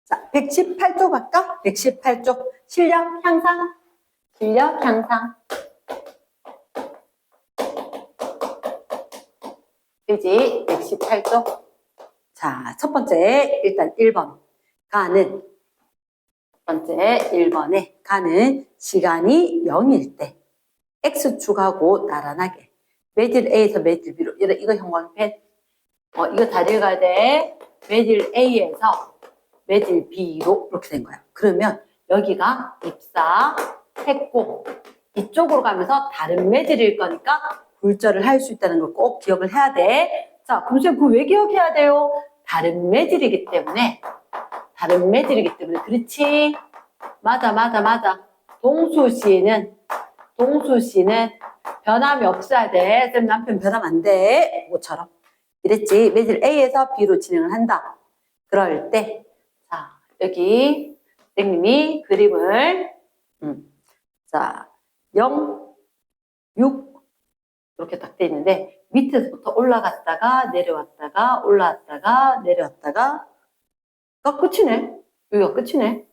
자, 118쪽 할까? 118쪽. 실력 향상. 실력 향상. 페이지 118쪽. 자, 첫 번째, 일단 1번. 가는, 첫 번째 1번에 가는 시간이 0일 때 X축하고 나란하게 매질 A에서 매질 B로 이거 형광펜 이거 다 읽어야 돼. 매질 A에서 매질 B로 이렇게 된 거야. 그러면 여기가 입사했고 이쪽으로 가면서 다른 매질일 거니까 굴절을 할 수 있다는 걸 꼭 기억을 해야 돼. 자, 그럼 선생님 그거 왜 기억해야 돼요? 다른 매질이기 때문에 그렇지? 맞아. 동수씨는 변함이 없어야 돼. 쌤 남편 변하면 안 돼. 그거처럼. 이랬지. 매질 A에서 B로 진행을 한다. 그럴 때, 자, 여기 선생님이 그림을, 자, 0, 6, 이렇게 딱 돼 있는데, 밑에서부터 올라갔다가, 내려왔다가, 올라왔다가, 내려왔다가, 가 끝이네. 여기가 끝이네.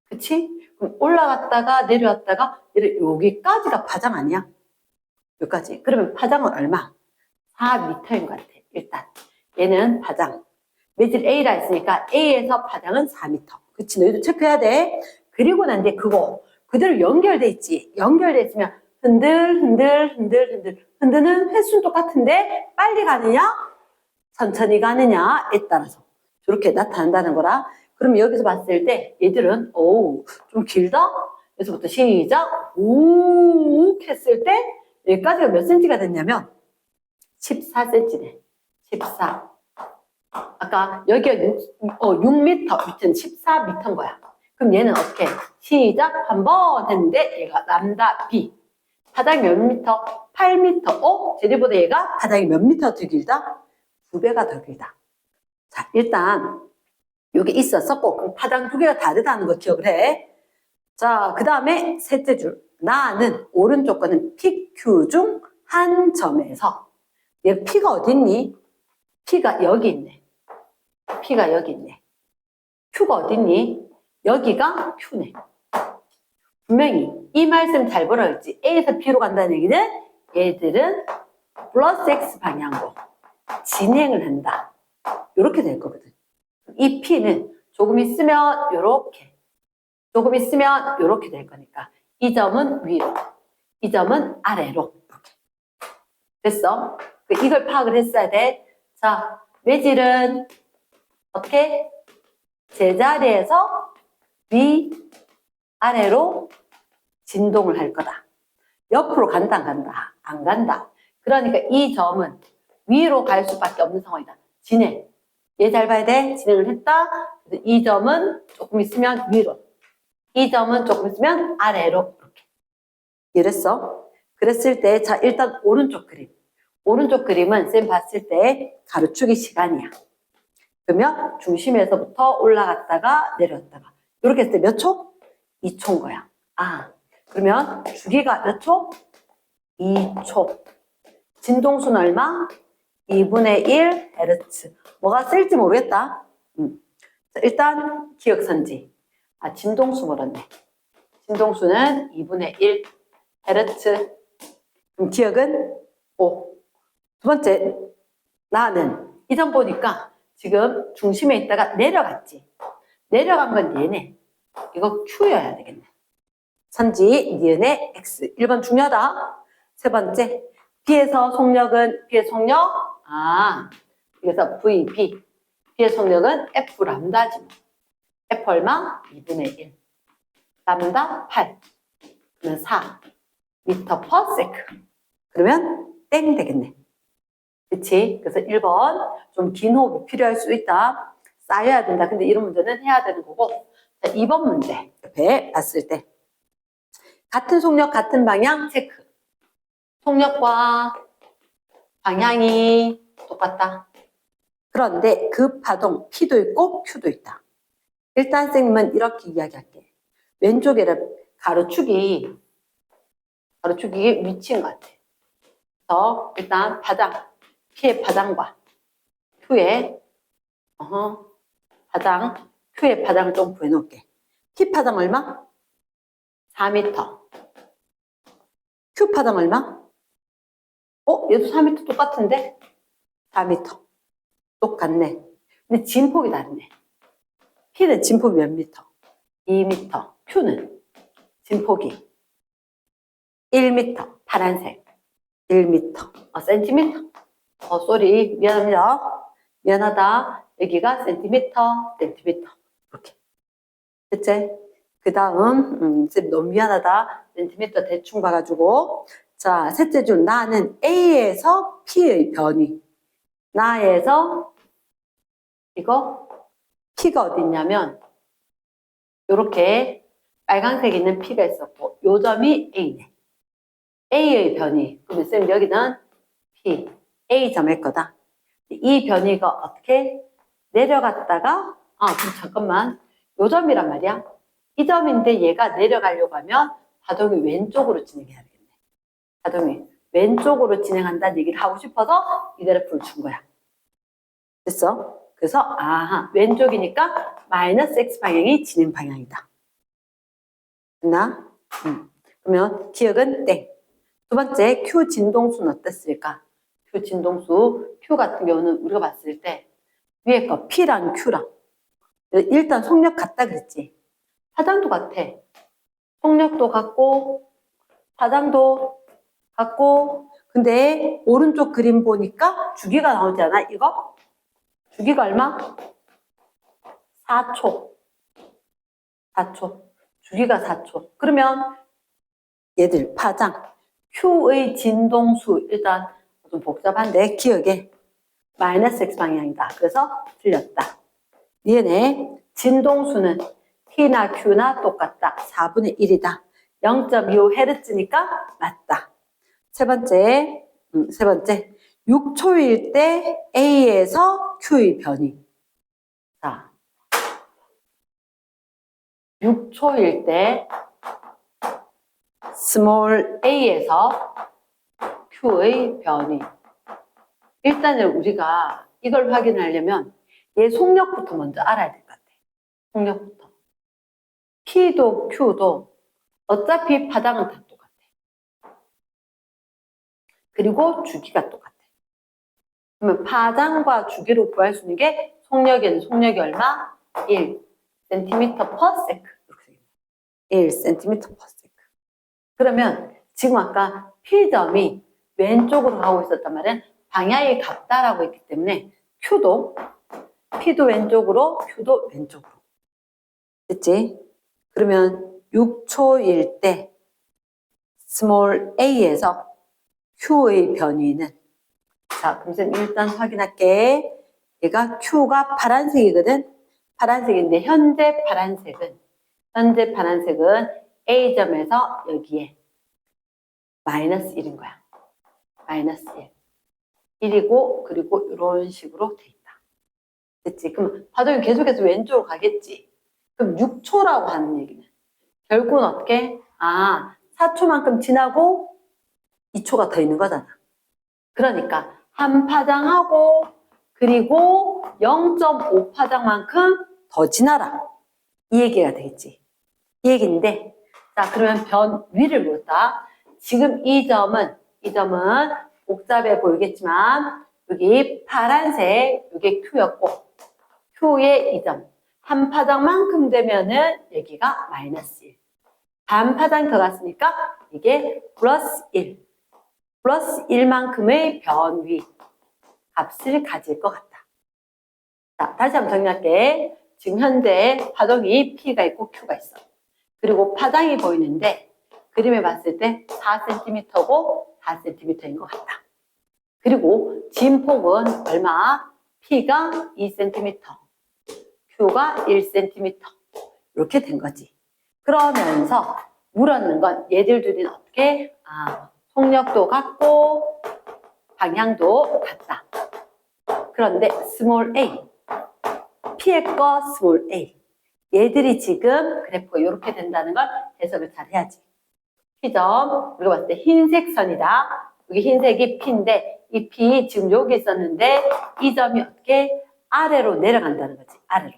그치? 그럼 올라갔다가, 내려왔다가, 여기까지가 파장 아니야? 여기까지. 그러면 파장은 얼마? 4m인 것 같아. 일단 얘는 파장 매질 A라 했으니까 A에서 파장은 4m. 그치? 너희도 체크해야 돼. 그리고 난 뒤에 그거 그대로 연결돼 있지. 연결돼 있으면 흔드는 횟수는 똑같은데 빨리 가느냐 천천히 가느냐에 따라서 저렇게 나타난다는 거라. 그럼 여기서 봤을 때 얘들은 좀 길다? 여기서부터 시작 우 했을 때 여기까지가 몇 cm가 됐냐면 14cm네. 14. 아까 여기가 6m, 밑은 14m인 거야. 그럼 얘는 어떻게? 시작 한번 했는데 얘가 람다 B. 파장이 몇 미터? 8m. 쟤네보다 얘가 파장이 몇 미터 더 길다? 2배가 더 길다. 자, 일단 여기 있었었고 그럼 파장 2개가 다르다는 거 기억을 해. 자, 그 다음에 셋째 줄. 나는 오른쪽 거는 PQ 중 한 점에서 얘 P가 어디 있니? P가 여기 있네. P가 여기 있네. Q가 어디 있니? 여기가 Q네. 분명히 이 말씀 잘 보라 그랬지. A에서 B로 간다는 얘기는 얘들은 플러스 X 방향으로 진행을 한다. 이렇게 될 거거든. 이 P는 조금 있으면 요렇게, 조금 있으면 요렇게 될 거니까 이 점은 위로, 이 점은 아래로 이렇게. 됐어? 이걸 파악을 했어야 돼. 자, 매질은 어떻게? 제자리에서 위, 아래로 진동을 할 거다. 옆으로 간다, 안 간다? 안 간다. 그러니까 이 점은 위로 갈 수밖에 없는 상황이다. 진행. 얘 잘 봐야 돼. 진행을 했다. 그래서 이 점은 조금 있으면 위로. 이 점은 조금 있으면 아래로. 이렇게. 이랬어. 그랬을 때, 자, 일단 오른쪽 그림. 오른쪽 그림은 쌤 봤을 때 가로축이 시간이야. 그러면 중심에서부터 올라갔다가 내려왔다가 이렇게 했을 때 몇 초? 2초인 거야. 그러면 주기가 몇 초? 2초. 진동수는 얼마? 2분의 1 Hz. 뭐가 쓸지 모르겠다. 자, 일단 기억선지. 진동수 물었네. 진동수는 2분의 1 Hz. 그럼 기억은 5. 두 번째, 나는 이 점 보니까 지금 중심에 있다가 내려갔지. 내려간 건 얘네. 이거 Q여야 되겠네. 선지, 니은의 X. 1번 중요하다. 세 번째, B에서 속력은, B의 속력, 그래서 VB. B의 속력은 F 람다지. F 얼마? 2분의 1. 람다 8. 그러면 4. 미터 퍼 세크. 그러면 땡 되겠네. 그치? 그래서 1번 좀 긴 호흡이 필요할 수 있다. 쌓여야 된다. 근데 이런 문제는 해야 되는 거고. 자, 2번 문제 옆에 봤을 때 같은 속력 같은 방향 체크. 속력과 방향이 똑같다. 그런데 그 파동 P도 있고 Q도 있다. 일단 선생님은 이렇게 이야기할게. 왼쪽에는 가로축이 위치인 것 같아. 그래서 일단 파장 P의 파장과 Q의 파장 Q의 파장을 좀 구해놓을게. P 파장 얼마? 4m. Q 파장 얼마? 얘도 4m 똑같은데? 4m. 똑같네. 근데 진폭이 다르네. P는 진폭이 몇 미터? 2m. Q는 진폭이 1m. 파란색. 1m. 센티미터. 쏘리. 미안합니다. 미안하다. 여기가 센티미터. 이렇게. 됐지? 그 다음, 쌤 너무 미안하다. 센티미터 대충 봐가지고. 자, 셋째 줄. 나는 A에서 P의 변이. 나에서, 이거, P가 어디 있냐면, 요렇게 빨간색 있는 P가 있었고, 요 점이 A네. A의 변이. 그러면 쌤 여기는 P, A점일 거다. 이 변이가 어떻게 내려갔다가, 그럼 잠깐만. 요 점이란 말이야. 이 점인데 얘가 내려가려고 하면 파동이 왼쪽으로 진행해야 되겠네. 파동이 왼쪽으로 진행한다는 얘기를 하고 싶어서 이 그래프를 준 거야. 됐어? 그래서 왼쪽이니까 마이너스 X 방향이 진행 방향이다. 됐나? 그러면 기억은 땡. 두 번째, Q 진동수는 어땠을까? Q 진동수, Q 같은 경우는 우리가 봤을 때 위에 거 P랑 Q랑 일단 속력 같다 그랬지. 파장도 같아. 속력도 같고 파장도 같고 근데 오른쪽 그림 보니까 주기가 나오지 않아? 이거? 주기가 얼마? 4초. 4초. 주기가 4초. 그러면 얘들 파장 Q의 진동수 일단 좀 복잡한데 기억에 마이너스 X 방향이다. 그래서 틀렸다. 얘네 진동수는 T나 Q나 똑같다. 4분의 1이다. 0.25Hz니까 맞다. 세 번째, 6초일 때 A에서 Q의 변이. 자, 6초일 때 스몰 a에서 Q의 변이. 일단은 우리가 이걸 확인하려면 얘 속력부터 먼저 알아야 될 것 같아. 속력부터. P도 Q도 어차피 파장은 다 똑같아. 그리고 주기가 똑같아. 그러면 파장과 주기로 구할 수 있는 게 속력에는 속력이 얼마? 1cm per sec. 1cm per sec. 그러면 지금 아까 P점이 왼쪽으로 가고 있었단 말은 방향이 같다라고 했기 때문에 Q도 P도 왼쪽으로 Q도 왼쪽으로. 됐지? 그러면 6초일 때 스몰 a에서 Q의 변위는 자, 그럼 쌤 일단 확인할게. 얘가 Q가 파란색이거든. 파란색인데 현재 파란색은 A점에서 여기에 마이너스 1인 거야. 마이너스 1. 1이고 그리고 이런 식으로 돼 있다. 됐지? 그럼 파동이 계속해서 왼쪽으로 가겠지. 그럼 6초라고 하는 얘기는 결국은 어떻게? 4초만큼 지나고 2초가 더 있는 거잖아. 그러니까 한 파장하고 그리고 0.5파장만큼 더 지나라. 이 얘기가 되겠지. 이 얘기인데 자 그러면 변 위를 보자. 지금 이 점은 복잡해 보이겠지만 여기 파란색 이게 Q였고 Q의 이 점 한 파장만큼 되면은 여기가 마이너스 1. 반 파장 더 갔으니까 이게 플러스 1. 플러스 1만큼의 변위 값을 가질 것 같다. 자, 다시 한번 정리할게. 지금 현재 파동이 P가 있고 Q가 있어. 그리고 파장이 보이는데 그림에 봤을 때 4cm고 4cm인 것 같다. 그리고 진폭은 얼마? P가 2cm, Q가 1cm 이렇게 된 거지. 그러면서 물었는 건 얘들 둘이 어떻게? 속력도 같고 방향도 같다. 그런데 스몰 a, P의 거 스몰 a. 얘들이 지금 그래프가 이렇게 된다는 걸 해석을 잘 해야지. P점, 우리가 봤을 때 흰색 선이다. 여기 흰색이 P인데 이 P 지금 여기 있었는데 이 점이 어떻게? 아래로 내려간다는 거지. 아래로.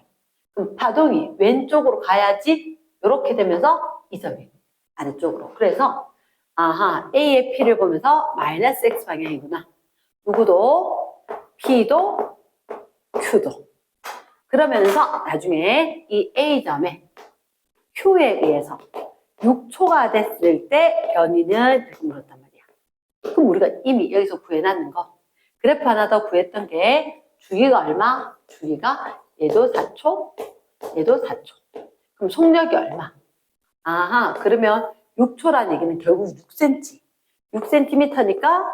그럼 파동이 왼쪽으로 가야지 이렇게 되면서 이 점이 아래쪽으로. 그래서 아하, A의 P를 보면서 마이너스 X 방향이구나. 누구도 P도 Q도. 그러면서 나중에 이 A점에 Q에 의해서 6초가 됐을 때 변이는 이렇게 물었단 말이야. 그럼 우리가 이미 여기서 구해놨는 거 그래프 하나 더 구했던 게 주기가 얼마? 주기가 얘도 4초, 얘도 4초. 그럼 속력이 얼마? 아하, 그러면 6초라는 얘기는 결국 6cm. 6cm니까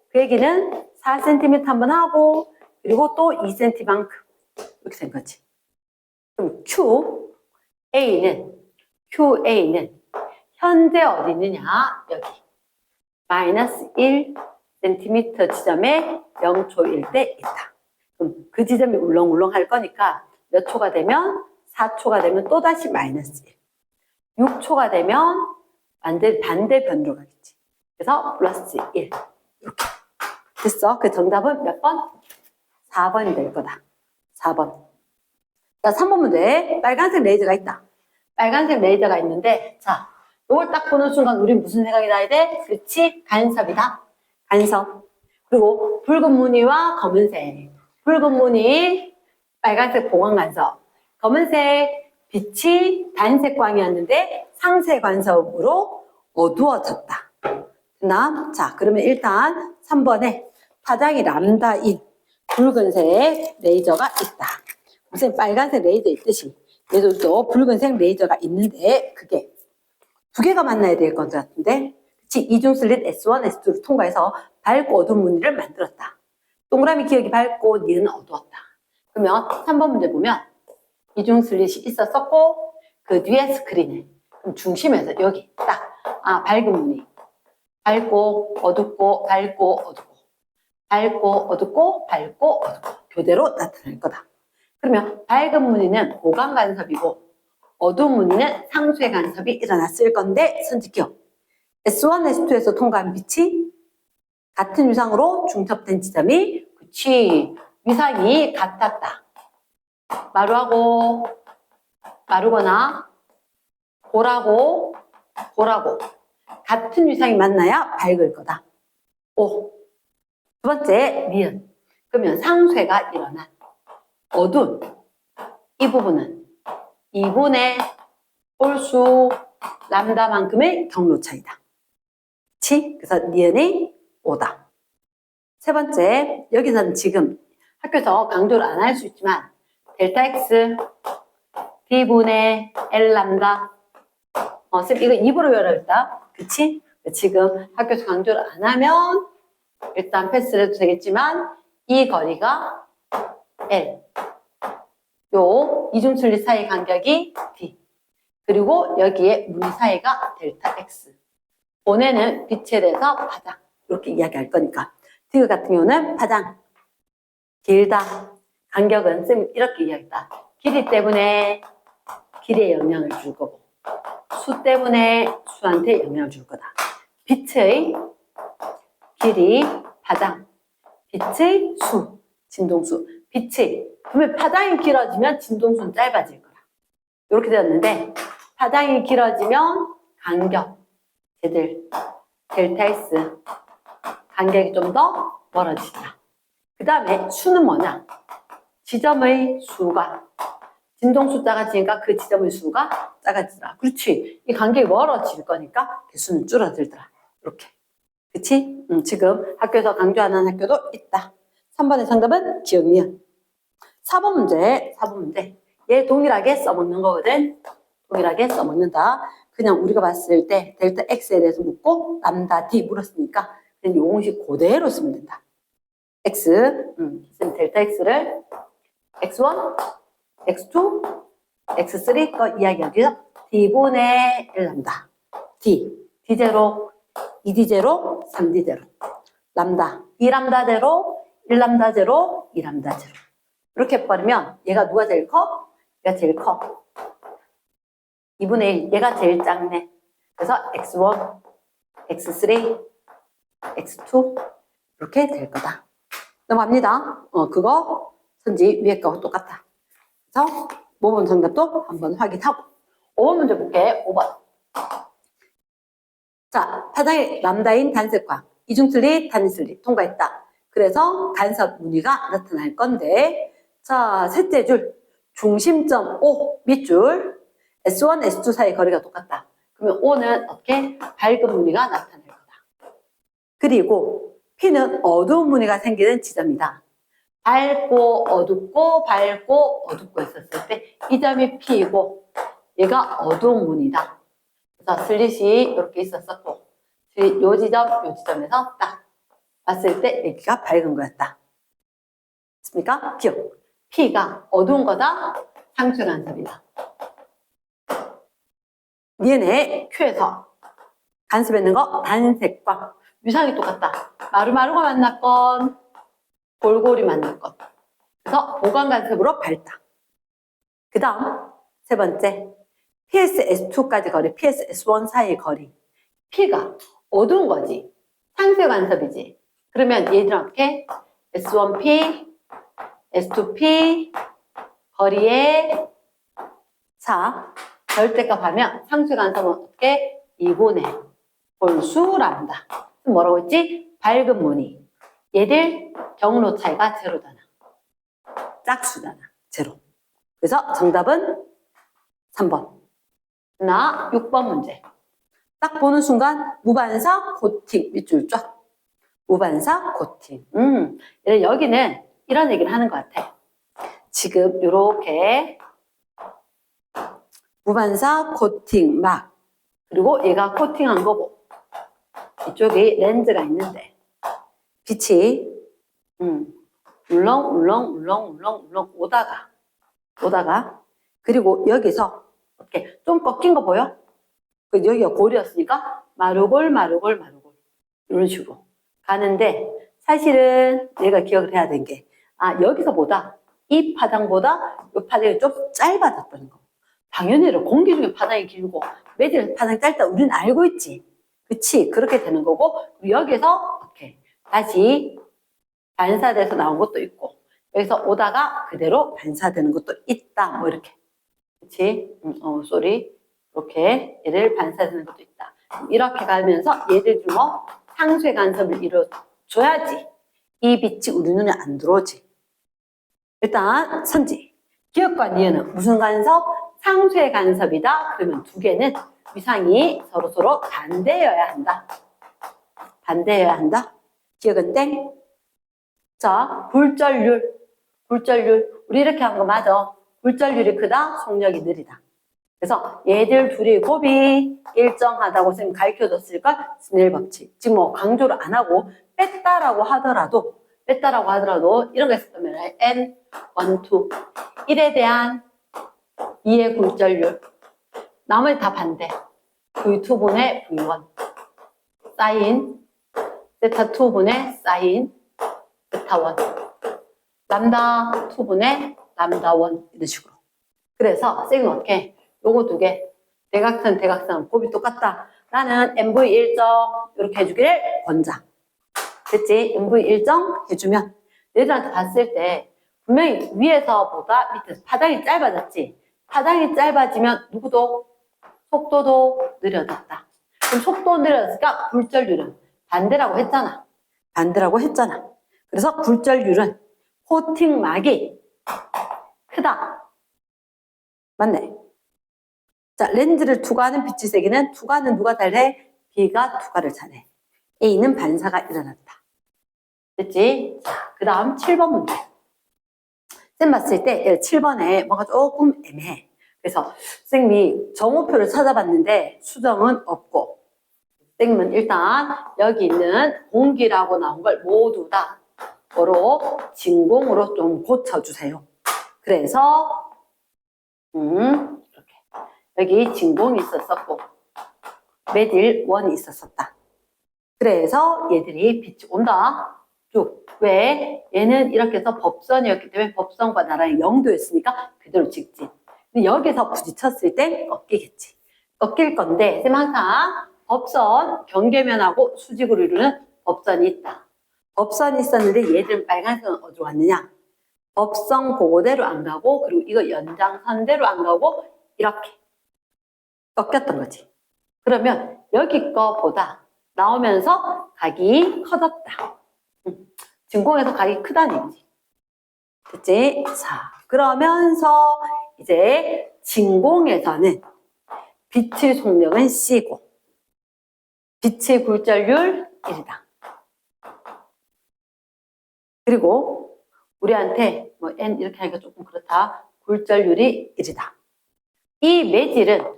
그 얘기는 4cm 한번 하고 그리고 또 2cm만큼 이렇게 된 거지. 그럼 QA는 현재 어디 있느냐? 여기. 마이너스 1cm 지점에 0초일 때 있다. 그럼 그 지점이 울렁울렁 할 거니까 몇 초가 되면? 4초가 되면 또다시 마이너스 1. 6초가 되면 반대 변으로 가겠지. 그래서 플러스 1. 이렇게. 됐어? 그 정답은 몇 번? 4번이 될 거다. 4번. 자, 3번 문제. 빨간색 레이저가 있다. 빨간색 레이저가 있는데, 자, 이걸 딱 보는 순간 우린 무슨 생각이 나야 돼? 그렇지? 간섭이다. 간섭. 그리고 붉은 무늬와 검은색. 붉은 무늬, 빨간색 보강 간섭. 검은색 빛이 단색 광이었는데 상세 간섭으로 어두워졌다. 됐나? 자, 그러면 일단 3번에 파장이 람다인 붉은색 레이저가 있다. 무슨 빨간색 레이저 있듯이 얘도 또 붉은색 레이저가 있는데 그게 두 개가 만나야 될 것 같은데, 그치? 이중 슬릿 S1, S2를 통과해서 밝고 어두운 무늬를 만들었다. 동그라미 기억이 밝고 니은 어두웠다. 그러면 3번 문제 보면 이중 슬릿이 있었었고 그 뒤에 스크린에 그럼 중심에서 여기 딱 밝은 무늬 밝고 어둡고 밝고 어둡고 밝고 어둡고 밝고 어둡고 교대로 나타날 거다. 그러면 밝은 무늬는 보강 간섭이고 어두운 무늬는 상쇄 간섭이 일어났을 건데 선지기억. S1, S2에서 통과한 빛이 같은 위상으로 중첩된 지점이 그치 위상이 같았다. 마루하고 마루거나 고라고 같은 위상이 만나야 밝을 거다. 오. 두 번째 니은. 그러면 상쇄가 일어난 어두운 이 부분은 2분의 홀수 람다만큼의 경로 차이다. 그치? 그래서 니은이 5다. 세 번째, 여기서는 지금 학교에서 강조를 안 할 수 있지만 델타 X D분의 L 람다 쌤 이거 입으로 외워야겠다. 그치? 지금 학교에서 강조를 안 하면 일단 패스를 해도 되겠지만 이 거리가 L 요 이중슬릿 사이 간격이 D 그리고 여기에 무늬 사이가 델타 X 보내는 빛에 대해서 파장 이렇게 이야기할 거니까 D 같은 경우는 파장 길다 간격은 쌤 이렇게 이야기했다. 길이 때문에 길에 영향을 줄 거고 수 때문에 수한테 영향을 줄 거다. 빛의 길이 파장 빛의 수 진동수 빛의 그러면 파장이 길어지면 진동수는 짧아질 거라. 이렇게 되었는데 파장이 길어지면 간격 쟤들 델타 S 간격이 좀 더 멀어지다. 그 다음에 수는 뭐냐? 지점의 수가 진동수 작아지니까 그 지점의 수가 작아지더라. 그렇지. 이 간격이 멀어질 거니까 개수는 줄어들더라. 이렇게. 그치? 지금 학교에서 강조하는 학교도 있다. 3번의 정답은 기억니은. 4번 문제. 얘 동일하게 써먹는 거거든. 동일하게 써먹는다. 그냥 우리가 봤을 때 델타 X에 대해서 묻고 람다 D 물었으니까 그냥 요 공식 그대로 쓰면 된다. X, 델타 X를 X1, X2, X3 거 이야기하기죠. D분의 1람다. D, D0, 2D0, 3D0. 람다, 2람다제로, 1람다제로, 2람다제로. 이렇게 해버리면 얘가 누가 제일 커? 얘가 제일 커. 2분의 1, 얘가 제일 작네. 그래서 X1, X3, X2 이렇게 될 거다. 넘어갑니다. 그거 선지 위에 거하고 똑같다. 그래서 모범 정답도 한번 확인하고 5번 문제 볼게. 5번. 자, 파장의 람다인 단색광 이중슬립, 단위슬립 통과했다. 그래서 간섭 무늬가 나타날 건데 자, 셋째 줄 중심점 O 밑줄 S1, S2 사이 거리가 똑같다. 그러면 O는 어떻게? 밝은 무늬가 나타날 거다. 그리고 P는 어두운 무늬가 생기는 지점이다. 밝고 어둡고 밝고 어둡고 했었을 때 이 점이 P이고 얘가 어두운 무늬다. 그래서 슬릿이 이렇게 있었었고 요 지점에서 딱 봤을 때 여기가 밝은 거였다. 됐습니까? 기억. P가 어두운 거다. 상쇄 간섭이다. 얘네 Q에서 간섭했는 거 단색광 위상이 똑같다. 마루마루가 만났건 골고리 만났건. 그래서 보강 간섭으로 밝다. 그 다음 세 번째 PS-S2까지 거리, PS-S1 사이의 거리. P가 어두운 거지. 상쇄 간섭이지. 그러면 얘들은 어떻게? S1P, S2P 거리에 자 절대값 하면 상쇄 간섭은 어떻게? 2분의 볼수란다. 뭐라고 했지? 밝은 무늬. 얘들 경로 차이가 제로잖아. 짝수잖아. 제로. 그래서 정답은 3번. 나 6번 문제. 딱 보는 순간 무반사 코팅 밑줄 쫙. 무반사 코팅. 여기는 이런 얘기를 하는 것 같아. 지금 이렇게 무반사 코팅 막 그리고 얘가 코팅한 거고 이쪽에 렌즈가 있는데 빛이 울렁울렁 오다가 그리고 여기서 이렇게 좀 꺾인 거 보여? 여기가 골이었으니까 마루골 이런 식으로 가는데 사실은 내가 기억을 해야 되는 게 여기서보다 이 파장보다 이 파장이 좀 짧아졌다는 거. 당연히 공기 중에 파장이 길고 매질 파장이 짧다 우리는 알고 있지. 그치? 그렇게 되는 거고 여기서 이렇게 다시 반사돼서 나온 것도 있고 여기서 오다가 그대로 반사되는 것도 있다. 뭐 이렇게. 그치? 쏘리. 이렇게 얘를 반사되는 것도 있다. 이렇게 가면서 얘들 중 상쇄 간섭을 이루어줘야지 이 빛이 우리 눈에 안 들어오지. 일단 선지. 기억과 니은은 무슨 간섭? 상쇄 간섭이다. 그러면 두 개는 위상이 서로 반대여야 한다. 반대여야 한다. 기억은 땡. 자, 굴절률. 우리 이렇게 한 거 맞아. 굴절률이 크다. 속력이 느리다. 그래서 얘들 둘이 곱이 일정하다고 선생님 가르쳐줬을걸? 스넬 법칙. 지금 뭐 강조를 안 하고 뺐다라고 하더라도 이런 거 있었다면 N, 1, 2 1에 대한 2의 굴절률 나머지 다 반대 V2분의 V1 사인 세타 2분의 사인 세타 1 람다 2분의 람다 1 이런 식으로. 그래서 선생님 어떻게 요거 두 개 대각선 곱이 똑같다. 나는 MV 일정 이렇게 해주기를 권장. 됐지? MV 일정 해주면 얘들한테 봤을 때 분명히 위에서보다 밑에서 파장이 짧아졌지. 파장이 짧아지면 누구도 속도도 느려졌다. 그럼 속도 느려졌으니까 굴절률은 반대라고 했잖아. 그래서 굴절률은 코팅막이 크다. 맞네. 자, 렌즈를 투과하는 빛의 세기는 투과는 누가 잘해? B가 투과를 잘해. A는 반사가 일어났다. 됐지? 자, 그 다음 7번 문제. 쌤 봤을 때 7번에 뭔가 조금 애매해. 그래서 선생님이 정오표를 찾아봤는데 수정은 없고 선생님은 일단 여기 있는 공기라고 나온 걸 모두 다 뭐로 진공으로 좀 고쳐주세요. 그래서 이렇게 여기 진공이 있었었고 매딜 1이 있었었다. 그래서 얘들이 빛이 온다. 쭉. 왜? 얘는 이렇게 해서 법선이었기 때문에 법선과 나란히 0도였으니까 그대로 직진. 근데 여기서 부딪혔을 때 꺾이겠지. 꺾일 건데 쌤 항상 법선, 경계면하고 수직으로 이루는 법선이 있다. 법선이 있었는데 얘들은 빨간색은 어디로 갔느냐? 법성 보고대로 안 가고 그리고 이거 연장선대로 안 가고 이렇게 꺾였던 거지. 그러면 여기 거보다 나오면서 각이 커졌다. 진공에서 각이 크다는 얘기지. 됐지? 자, 그러면서 이제 진공에서는 빛의 속력은 C고 빛의 굴절률 1이다. 그리고 우리한테 뭐 N 이렇게 하니까 조금 그렇다. 굴절률이 1이다. 이 매질은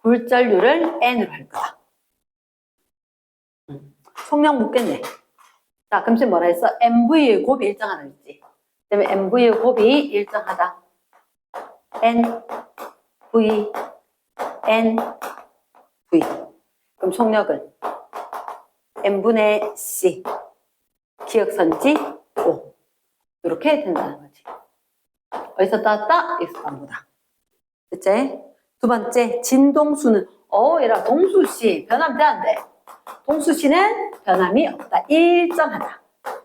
굴절률을 N으로 할 거다. 속력 묻겠네. 자, 그럼 지금 뭐라 했어? MV의 곱이 일정하다 했지. 그다음에 MV의 곱이 일정하다. N, V, N, V. 그럼 속력은 N분의 C, 기억선지 5. 이렇게 된다는 거지. 어디서 따왔다? 여기서 따온 거다. 됐지? 두 번째, 진동수는 얘라 동수씨 변하면 안 돼. 동수씨는 변함이 없다. 일정하다.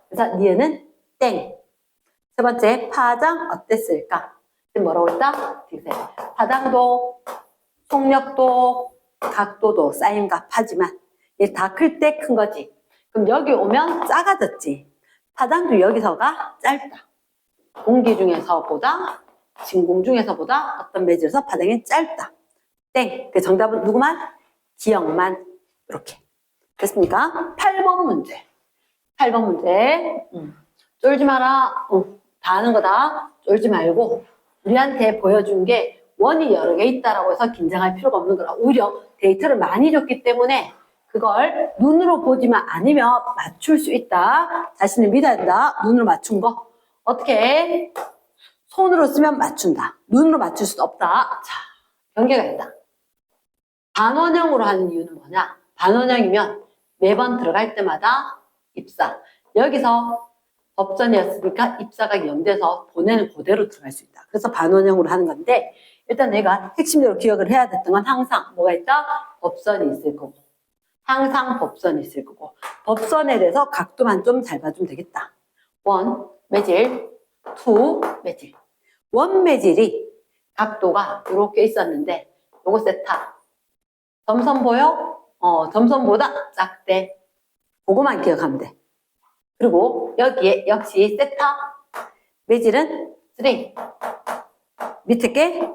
그래서 니은은 땡. 세 번째, 파장 어땠을까? 지금 뭐라고 했다? 파장도, 속력도, 각도도 사인과 파지만 얘 다 클 때 큰 거지. 그럼 여기 오면 작아졌지. 파장도 여기서가 짧다. 공기 중에서보다, 진공 중에서보다 어떤 매질에서 파장이 짧다. 땡. 그 정답은 누구만? 기억만. 이렇게. 됐습니까? 8번 문제. 8번 문제. 쫄지 마라. 다 아는 거다. 쫄지 말고 우리한테 보여준 게 원이 여러 개 있다라고 해서 긴장할 필요가 없는 거라. 오히려 데이터를 많이 줬기 때문에 그걸 눈으로 보지만 않으면 맞출 수 있다. 자신을 믿어야 된다. 눈으로 맞춘 거. 어떻게? 손으로 쓰면 맞춘다. 눈으로 맞출 수도 없다. 자, 경계가 있다. 반원형으로 하는 이유는 뭐냐? 반원형이면 매번 들어갈 때마다 입사. 여기서 법전이었으니까 입사가 0돼서 보내는 그대로 들어갈 수 있다. 그래서 반원형으로 하는 건데 일단 내가 핵심적으로 기억을 해야 됐던 건 항상 뭐가 있다? 법선이 있을 거고 항상 법선이 있을 거고 법선에 대해서 각도만 좀 잘 봐주면 되겠다. 원, 매질, 투, 매질. 원 매질이 각도가 이렇게 있었는데 요거 세타. 점선 보여? 점선보다 작대. 그거만 기억하면 돼. 그리고 여기에 역시 세타. 매질은 3. 밑에 게 2.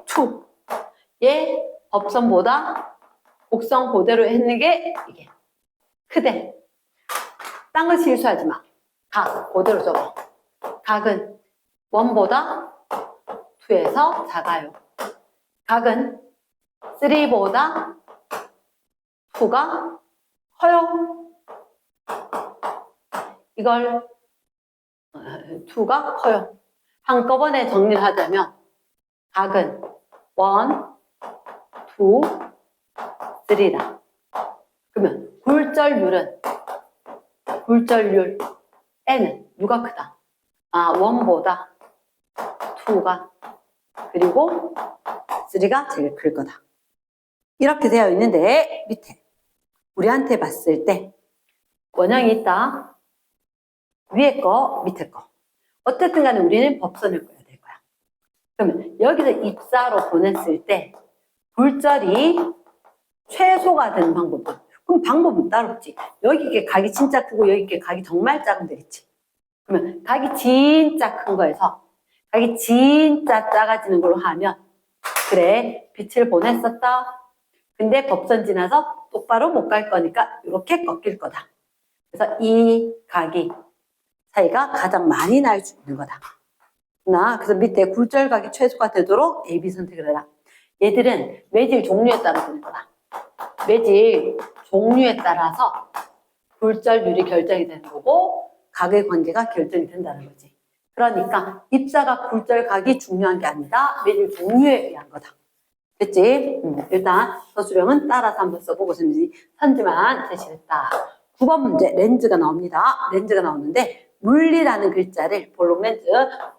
얘 법선보다 곡선 그대로 했는 게 이게 크대. 딴 거 실수하지 마. 각 그대로 적어. 각은 1보다 2에서 작아요. 각은 3보다 2가 커요. 이걸 2가 커요. 한꺼번에 정리를 하자면 각은 1, 2, 3다. 그러면 굴절률 N은 누가 크다? 1보다 2가 그리고 3가 제일 클 거다. 이렇게 되어 있는데 밑에 우리한테 봤을 때 원형이 있다. 위에 거, 밑에 거. 어쨌든 간에 우리는 법선을 꺼야 될 거야. 그러면 여기서 입사로 보냈을 때 굴절이 최소가 되는 방법은 그럼 방법은 따로 없지. 여기게 각이 진짜 크고 여기게 각이 정말 작으면 되겠지. 그러면 각이 진짜 큰 거에서 각이 진짜 작아지는 걸로 하면 그래 빛을 보냈었다. 근데 법선 지나서 똑바로 못 갈 거니까 이렇게 꺾일 거다. 그래서 이 각이 사이가 가장 많이 날 수 있는 거다. 그래서 밑에 굴절각이 최소가 되도록 A, B 선택을 해라. 얘들은 매질 종류에 따라 되는 거다. 매질 종류에 따라서 굴절률이 결정이 되는 거고 각의 관계가 결정이 된다는 거지. 그러니까 입사각 굴절각이 중요한 게 아니다. 매질 종류에 의한 거다. 됐지? 일단 서술형은 따라서 한번 써보고 선지만 제시했다. 9번 문제 렌즈가 나옵니다. 렌즈가 나오는데 물리라는 글자를 볼록 렌즈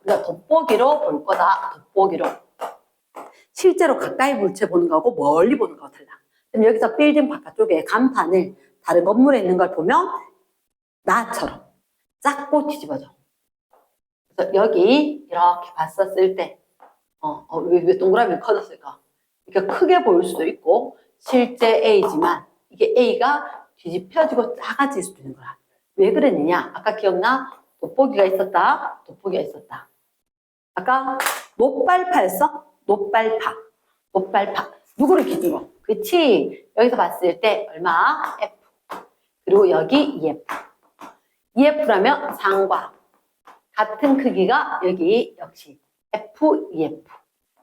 우리가 돋보기로 볼 거다. 돋보기로. 실제로 가까이 물체 보는 거하고 멀리 보는 거하고 달라. 그럼 여기서 빌딩 바깥쪽에 간판을 다른 건물에 있는 걸 보면 나처럼 작고 뒤집어져. 그래서 여기 이렇게 봤었을 때, 왜 동그라미 커졌을까? 이렇게 크게 보일 수도 있고, 실제 A지만, 이게 A가 뒤집혀지고 작아질 수도 있는 거야. 왜 그랬느냐? 아까 기억나? 돋보기가 있었다. 돋보기가 있었다. 아까 노빨파였어? 노빨파. 노빨파. 누구를 기준으로? 그치? 여기서 봤을 때 얼마? F. 그리고 여기 EF. EF라면 상과 같은 크기가 여기 역시 F, EF.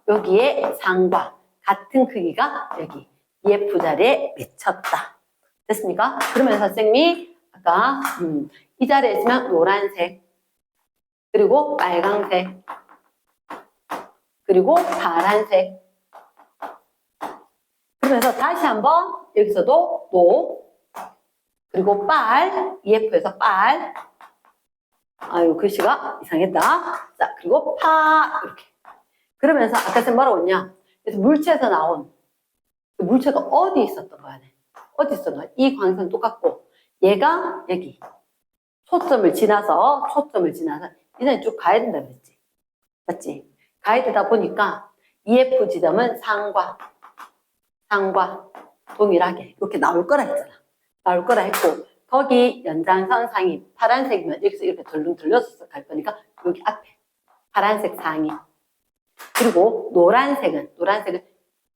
여기에 상과 같은 크기가 여기 EF 자리에 맺혔다. 됐습니까? 그러면 선생님이 아까 이 자리에 있으면 노란색, 그리고 빨강색, 그리고 파란색. 그러면서 다시 한번 여기서도 노, 그리고 빨, EF에서 빨. 아유, 글씨가 이상했다. 자, 그리고 파, 이렇게. 그러면서 아까 쌤 뭐라고 했냐? 그래서 물체에서 나온 그 물체가 어디 있었던 거야? 어디 있었던 거야? 이 광선 똑같고, 얘가 여기. 초점을 지나서 이제 쭉 가야 된다 그랬지. 맞지? 가야 되다 보니까 EF 지점은 상과 동일하게 이렇게 나올 거라 했잖아. 나올 거라 했고, 거기 연장선 상이 파란색이면 여기서 이렇게 덜렁 들려서 갈 거니까 여기 앞에 파란색 상이. 그리고 노란색은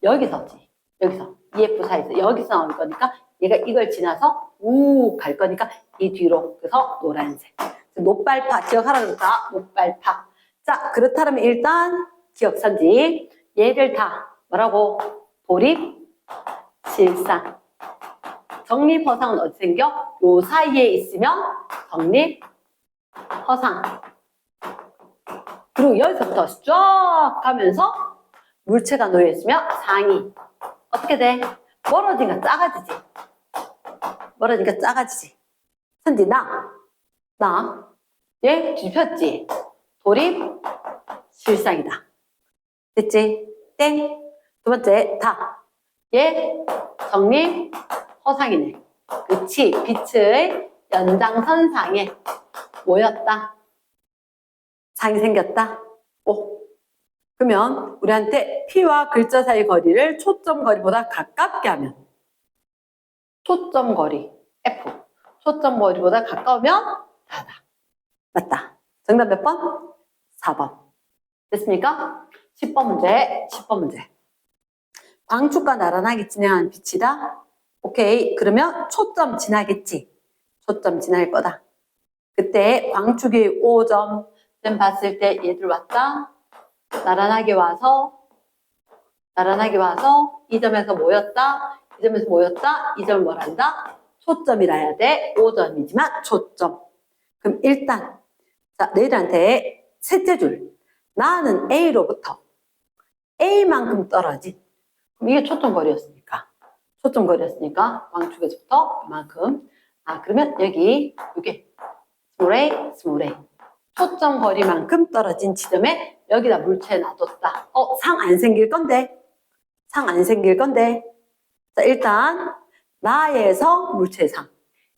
여기서지. 여기서 EF 사이에서 여기서 나올 거니까 얘가 이걸 지나서 우 갈 거니까 이 뒤로. 그래서 노란색. 노빨파 기억하라 그랬다. 노빨파. 자, 그렇다면 일단 기억선지. 얘를 다 뭐라고? 도립, 실상. 정립, 허상은 어디 생겨? 요 사이에 있으면 정립, 허상. 그리고 여기서부터 쫙 가면서 물체가 놓여있으면 상이. 어떻게 돼? 멀어지니까 작아지지. 선지 얘 뒤집혔지? 도립, 실상이다. 됐지? 땡. 두 번째, 얘 정립, 허상이네. 그치? 빛의 연장선상에 모였다. 상이 생겼다. 오. 그러면 우리한테 P와 글자 사이 거리를 초점 거리보다 가깝게 하면 초점 거리 F. 초점 거리보다 가까우면 다다. 맞다. 정답 몇 번? 4번. 됐습니까? 10번 문제. 광축과 나란하게 진행하는 빛이다. 오케이. 그러면 초점 지나겠지. 초점 지날 거다. 그때 광축이 5점. 쌤 봤을 때 얘들 왔다. 나란하게 와서 이 점에서 모였다. 이 점을 뭘 한다? 초점이라 해야 돼. 5점이지만 초점. 그럼 일단 자, 너희들한테 셋째 줄. 나는 A로부터 A만큼 떨어진. 그럼 이게 초점거리였으니까 광축에서부터 그만큼. 그러면 여기 이게 스몰 a 초점거리만큼 떨어진 지점에 여기다 물체 놔뒀다. 상 안 생길 건데. 자, 일단 나에서 물체 상.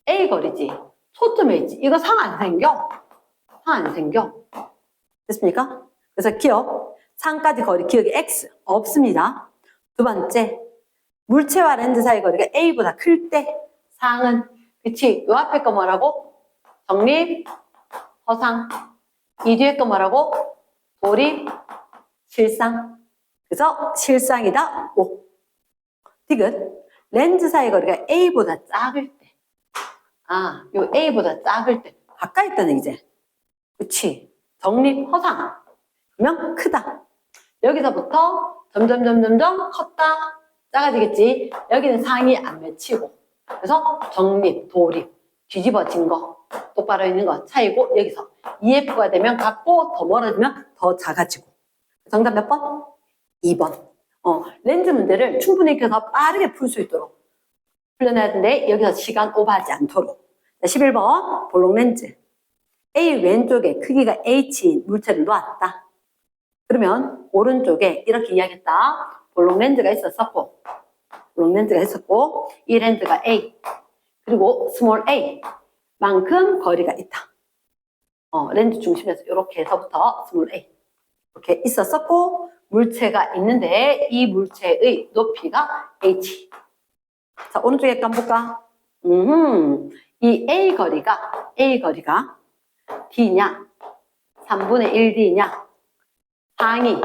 A 거리지. 초점에 있지. 이거 상 안 생겨. 됐습니까? 그래서 기억. 상까지 거리 기억이 X 없습니다. 두 번째. 물체와 렌즈 사이 거리가 A보다 클 때 상은 그치? 요 앞에 거 뭐라고? 정립, 허상. 이 뒤에 거 뭐라고? 도립, 실상. 그래서 실상이다. 5. 디귿. 렌즈 사이 거리가 A보다 작을 때. 요 A보다 작을 때. 가까이 있다는 얘기지. 그치? 정립, 허상. 그러면 크다. 여기서부터 점점 컸다. 작아지겠지? 여기는 상이 안 맺히고. 그래서 정립, 도립, 뒤집어진 거, 똑바로 있는 거 차이고, 여기서 EF가 되면 같고, 더 멀어지면 더 작아지고. 정답 몇 번? 2번. 렌즈 문제를 충분히 더 빠르게 풀 수 있도록 풀려내야 되는데, 여기서 시간 오버하지 않도록. 11번, 볼록 렌즈. A 왼쪽에 크기가 H인 물체를 놓았다. 그러면 오른쪽에 이렇게 이야기했다. 볼록 렌즈가 있었고, 이 렌즈가 A, 그리고 스몰 a 만큼 거리가 있다. 렌즈 중심에서 이렇게 해서부터 스몰 a 이렇게 있었었고 물체가 있는데 이 물체의 높이가 h. 자, 오른쪽에 한번 볼까? 이 a 거리가 d냐 3분의 1d냐 상이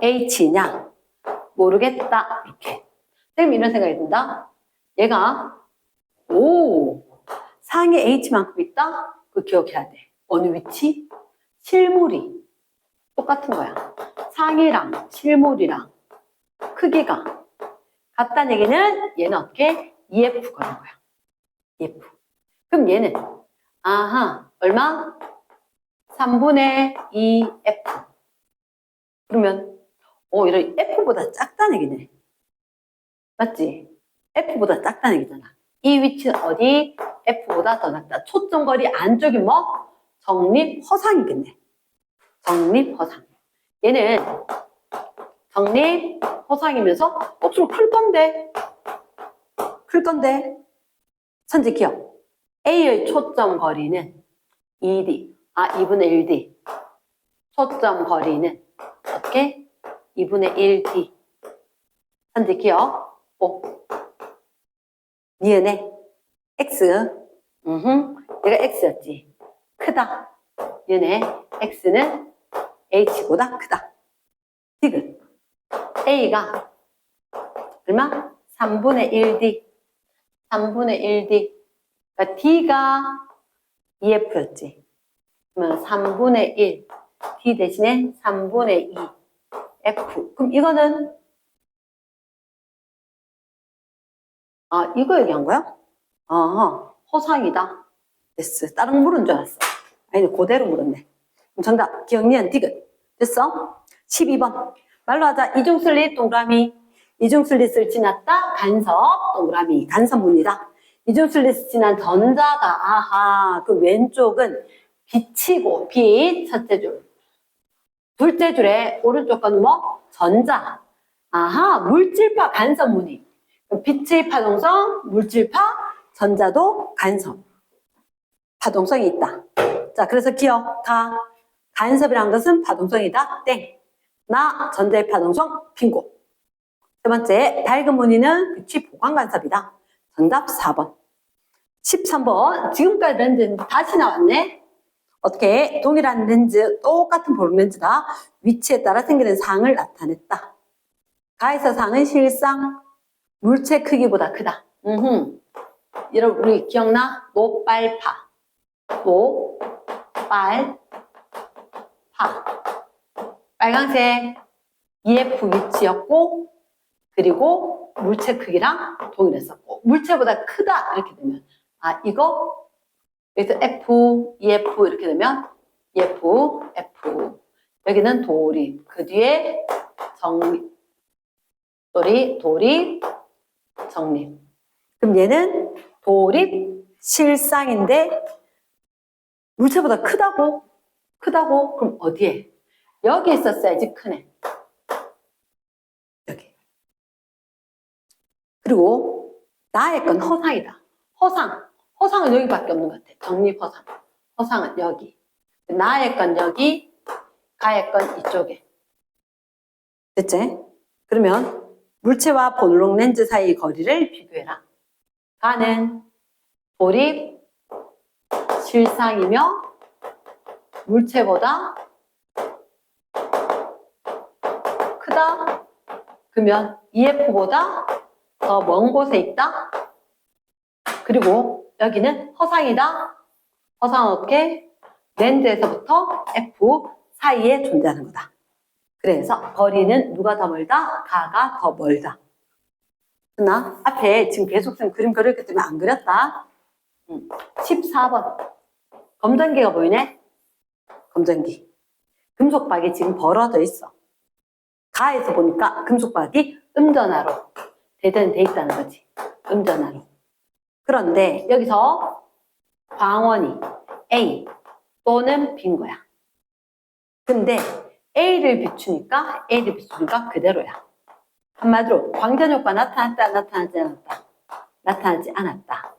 h냐 모르겠다. 이렇게 선생님 이런 생각이 든다. 얘가 상이 h만큼 있다? 그거 기억해야 돼. 어느 위치? 실물이 똑같은 거야. 상이랑 실물이랑 크기가 같다는 얘기는 얘는 어떻게? EF 거는 거야. EF. 그럼 얘는 얼마? 3분의 2F. 그러면 이런 F보다 작다는 얘기네. 맞지? F보다 작다는 얘기잖아. 이 위치는 어디? F보다 더 낮다. 초점거리 안쪽이 뭐? 적립허상이겠네. 적립허상. 얘는 적립허상이면서 곱수로 클 건데. 선제 기억. A의 초점거리는 2D. 2분의 1D. 초점거리는 어떻게? 2분의 1D. 선제 기억. 니은에 X. 얘가 X였지. 크다. 얘네 X는 H보다 크다. 디귿. A가 얼마? 3분의 1D. 3분의 1D. 그러니까 D가 EF였지. 그러면 3분의 1. D 대신에 3분의 2. F. 그럼 이거는 이거 얘기한 거야? 허상이다. 됐어. 다른 거 물은 줄 알았어. 아니, 그대로 물었네. 그럼 정답. 기억니은 디귿. 됐어? 12번. 말로 하자. 이중슬릿 동그라미. 이중슬릿을 지났다. 간섭 동그라미. 간섭문이다. 이중슬릿을 지난 전자가 그 왼쪽은 빛이고 빛 첫째 줄. 둘째 줄에 오른쪽 건 뭐? 전자. 물질파 간섭무늬. 빛의 파동성, 물질파, 전자도 간섭. 파동성이 있다. 자, 그래서 기억, 간섭이라는 것은 파동성이다. 땡. 전자의 파동성, 빙고. 세 번째, 밝은 무늬는 빛이 보강간섭이다. 정답 4번. 13번. 지금까지 렌즈는 다시 나왔네. 어떻게? 동일한 렌즈, 똑같은 보름 렌즈다. 위치에 따라 생기는 상을 나타냈다. 가에서 상은 실상, 물체 크기보다 크다. 여러분, 우리 기억나? 노빨파. 빨간색 EF 위치였고, 그리고 물체 크기랑 동일했었고, 물체보다 크다. 이렇게 되면, 이거, 여기서 F, EF 이렇게 되면, EF, F. 여기는 도립. 그 뒤에 정립. 도립, 정립. 그럼 얘는 도립, 실상인데 물체보다 크다고? 그럼 어디에? 여기 있었어야지 크네. 여기. 그리고 나의 건 허상이다. 허상은 여기밖에 없는 것 같아. 정립허상. 허상은 여기. 나의 건 여기, 가의 건 이쪽에. 됐지? 그러면 물체와 볼록 렌즈 사이의 거리를 비교해라. 가는 도립, 실상이며 물체보다 크다. 그러면 EF보다 더 먼 곳에 있다. 그리고 여기는 허상이다. 허상은 어떻게? 렌즈에서부터 F 사이에 존재하는 거다. 그래서 거리는 누가 더 멀다? 가가 더 멀다. 그러나 앞에 지금 계속 쌤 그림 그렸기 때문에 안 그렸다. 14번. 검전기가 보이네? 검전기. 금속박이 지금 벌어져 있어. 가에서 보니까 금속박이 음전하로 대전돼 있다는 거지. 음전하로. 그런데 여기서 광원이 A 또는 B인 거야. 근데 A를 비추니까 그대로야. 한마디로 광전효과 나타났다, 나타나지 않았다. 나타나지 않았다.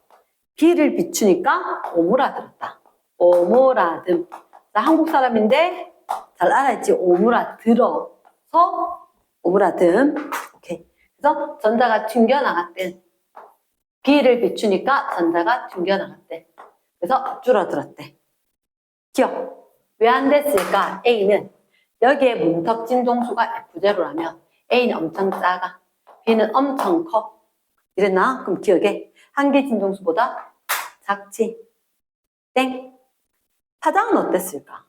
B를 비추니까 오므라들었다. 오므라듬. 자, 한국 사람인데 잘 알아야지. 오므라들어서 오므라듬. 오케이. 그래서 전자가 튕겨나갔대. B를 비추니까 전자가 튕겨나갔대. 그래서 줄어들었대. 기억. 왜 안 됐을까? A는 여기에 문턱 진동수가 F0라면 A는 엄청 작아. B는 엄청 커. 이랬나? 그럼 기억해. 한계 진동수보다 작지. 땡. 파장은 어땠을까?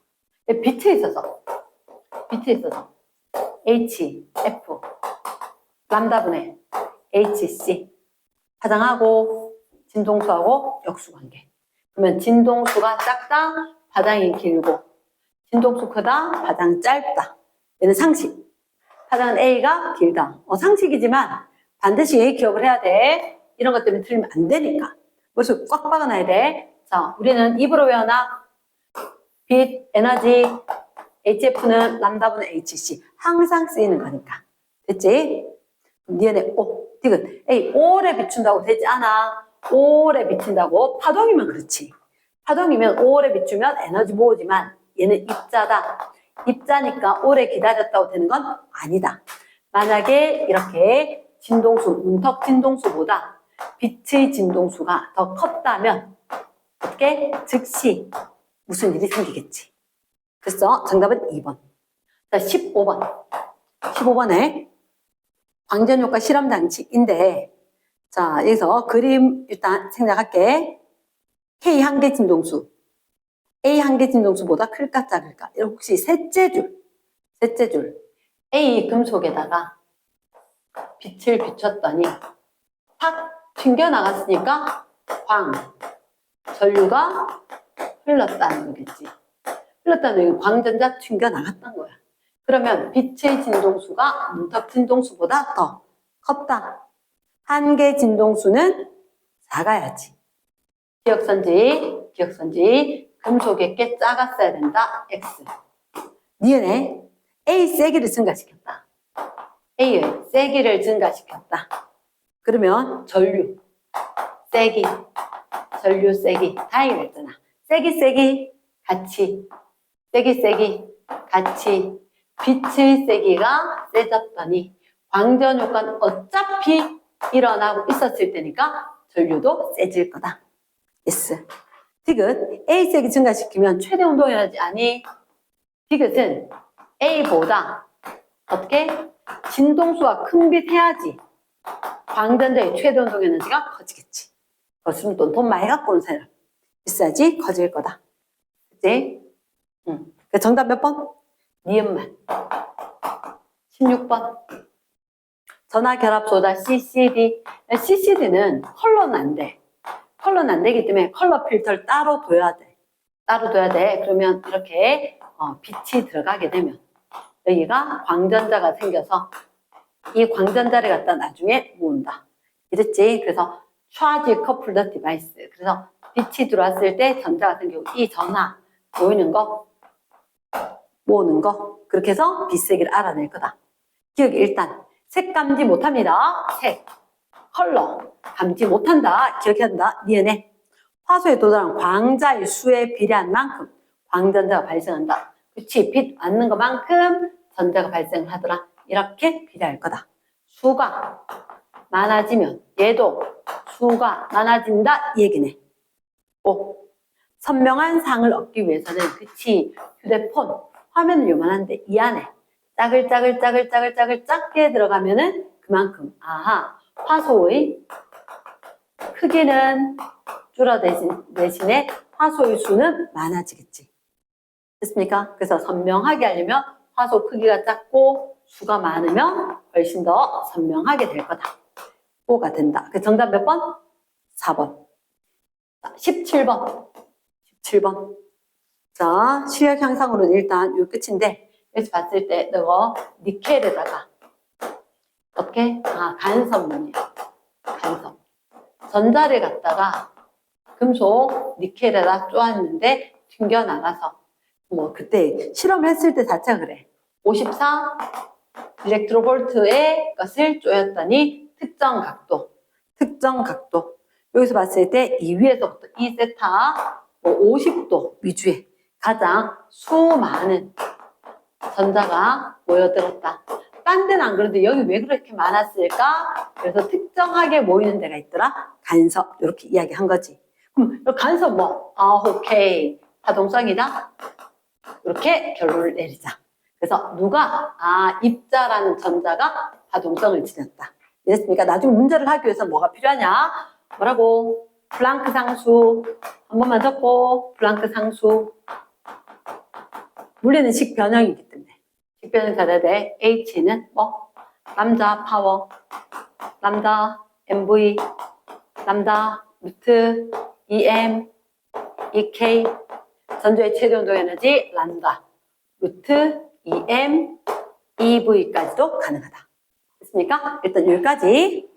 빛에 있어서 H, F, 람다분의 HC. 파장하고 진동수하고 역수관계. 그러면 진동수가 작다, 파장이 길고, 진동수 크다, 파장 짧다. 얘는 상식. 파장은 A가 길다. 상식이지만 반드시 A 기억을 해야 돼. 이런 것 때문에 틀리면 안 되니까. 머릿속에 꽉 박아놔야 돼. 자, 우리는 입으로 외워놔. 빛, 에너지, HF는 람다분의 HC. 항상 쓰이는 거니까. 됐지? 그럼 니은에 O, 디귿. A, 오래 비춘다고 되지 않아. 오래 비춘다고. 파동이면 그렇지. 파동이면 오래 비추면 에너지 모으지만 얘는 입자다. 입자니까 오래 기다렸다고 되는 건 아니다. 만약에 이렇게 진동수, 문턱 진동수보다 빛의 진동수가 더 컸다면 어떻게? 즉시 무슨 일이 생기겠지. 그래서 정답은 2번. 자, 15번. 15번에 광전효과 실험장치인데, 자, 여기서 그림 일단 생략할게. K 한계 진동수, A 한계 진동수보다 클까 작을까? 이런 혹시 셋째 줄. A 금속에다가 빛을 비췄더니 탁 튕겨나갔으니까 전류가 흘렀다는 거겠지. 흘렀다는 얘기는 광전자 튕겨나갔던 거야. 그러면 빛의 진동수가 문턱 진동수보다 더 컸다. 한계 진동수는 작아야지. 기억선지. 금속에 꽤 작았어야 된다. X. 니은에 A 세기를 증가시켰다. A의 세기를 증가시켰다. 그러면 전류 세기 다행이라 했잖아. 세기 같이 빛의 세기가 세졌더니 광전 효과는 어차피 일어나고 있었을 테니까 전류도 세질 거다. yes. 디귿 A 세기 증가시키면 최대 운동 에너지 아니? 디귿은 A보다 어떻게? 진동수가 큰 빛 해야지 광전자의 최대 운동 에너지가 커지겠지. 거스름 돈 많이 갖고 온 사람 있어야지 커질 거다. 그치? 정답 몇 번? 니은만. 16번. 전화결합소다 CCD. CCD는 컬러는 안 돼. 컬러는 안 되기 때문에 컬러 필터를 따로 둬야 돼. 그러면 이렇게 빛이 들어가게 되면 여기가 광전자가 생겨서 이 광전자를 갖다 나중에 모은다. 이랬지? 그래서 charge coupled device. 그래서 빛이 들어왔을 때 전자가 생기고 이 전화 모이는 거 모으는 거 그렇게 해서 빛세기를 알아낼 거다. 기억이 일단 색 감지 못합니다. 색, 컬러 감지 못한다. 기억해야 한다. 니은에 화소에 도달한 광자의 수에 비례한 만큼 광전자가 발생한다. 그치? 빛 왔는 것만큼 전자가 발생을 하더라. 이렇게 비례할 거다. 수가 많아지면 얘도 수가 많아진다 이 얘기네. 5. 선명한 상을 얻기 위해서는 그치 휴대폰 화면은 요만한데 이 안에 짜글짜글 작게 들어가면은 그만큼 화소의 크기는 줄어들신 대신에 화소의 수는 많아지겠지. 됐습니까? 그래서 선명하게 하려면 화소 크기가 작고 수가 많으면 훨씬 더 선명하게 될 거다. 5가 된다. 그 정답 몇 번? 4번. 17번. 자, 시력 향상으로는 일단 요 끝인데 여기서 봤을 때 이거 니켈에다가 어떻게? 간섭문이야. 간섭. 전자를 갖다가 금속 니켈에다 쪼았는데 튕겨나가서 그때 실험을 했을 때 자체가 그래. 54 일렉트로볼트의 것을 쪼였더니 특정 각도. 여기서 봤을 때 이 위에서부터 2세타 뭐 50도 위주의 가장 수많은 전자가 모여들었다. 딴 데는 안 그래도 여기 왜 그렇게 많았을까? 그래서 특정하게 모이는 데가 있더라. 간섭. 이렇게 이야기한 거지. 그럼 간섭 뭐? 오케이. 파동성이다. 이렇게 결론을 내리자. 그래서 누가 입자라는 전자가 파동성을 지녔다. 이랬습니까? 나중에 문제를 하기 위해서 뭐가 필요하냐? 뭐라고? 플랑크 상수. 한 번만 적고 플랑크 상수. 물리는 식 변형이기 때문에 식 변형 잘해야 돼. H는 뭐? 람다 파워, 람다 MV, 람다 루트 EM, EK. 전조의 최대 운동 에너지 람다 루트 EM, EV까지도 가능하다. 됐습니까? 일단 여기까지